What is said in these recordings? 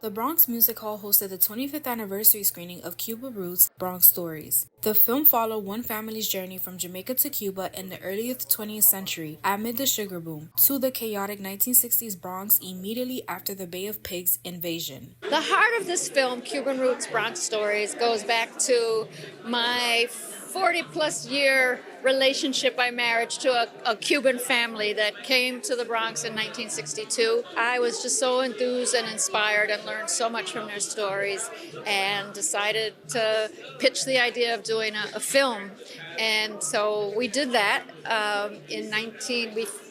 The Bronx Music Hall hosted the 25th anniversary screening of Cuba Roots' Bronx Stories. The film followed one family's journey from Jamaica to Cuba in the early 20th century amid the sugar boom to the chaotic 1960s Bronx immediately after the Bay of Pigs invasion. The heart of this film, Cuban Roots, Bronx Stories, goes back to my 40-plus year relationship by marriage to a Cuban family that came to the Bronx in 1962. I was just so enthused and inspired and learned so much from their stories and decided to pitch the idea of doing a film. And so we did that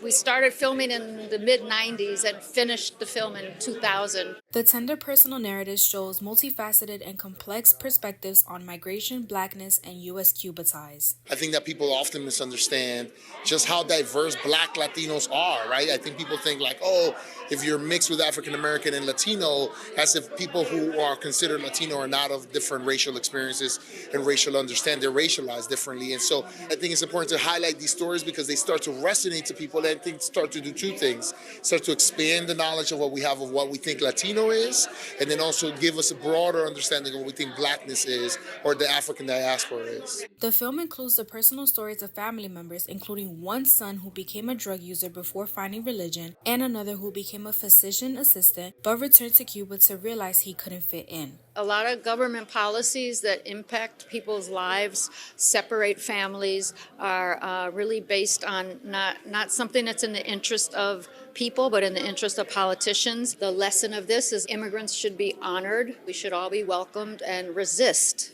we started filming in the mid-90s and finished the film in 2000. The tender personal narrative shows multifaceted and complex perspectives on migration, blackness, and U.S.-Cuba ties. I think that people often misunderstand just how diverse Black Latinos are, right? I think people think like, oh, if you're mixed with African American and Latino, as if people who are considered Latino are not of different racial experiences and racial understanding. They're racialized differently. And so I think it's important to highlight these stories because they start to resonate to people and I think start to do two things. Start to expand the knowledge of what we have of what we think Latino is, and then also give us a broader understanding of what we think Blackness is or the African diaspora is. The film includes the personal stories of family members, including one son who became a drug user before finding religion, and another who became a physician assistant but returned to Cuba to realize he couldn't fit in. A lot of government policies that impact people's lives, separate families, are really based on not something that's in the interest of people, but in the interest of politicians. The lesson of this is immigrants should be honored. We should all be welcomed and resist.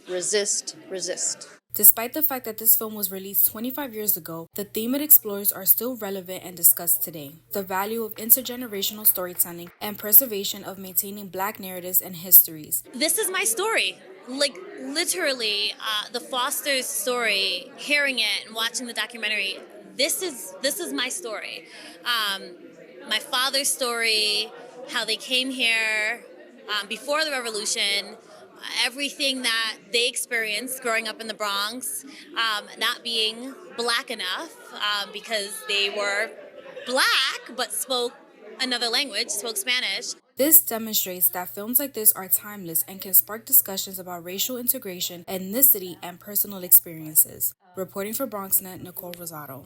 Despite the fact that this film was released 25 years ago, the theme it explores are still relevant and discussed today. The value of intergenerational storytelling and preservation of maintaining Black narratives and histories. This is my story. Like literally, the Foster's story, hearing it and watching the documentary, this is my story. My father's story, how they came here before the revolution, everything that they experienced growing up in the Bronx, not being Black enough because they were Black but spoke another language, spoke Spanish. This demonstrates that films like this are timeless and can spark discussions about racial integration, ethnicity, and personal experiences. Reporting for BronxNet, Nicole Rosado.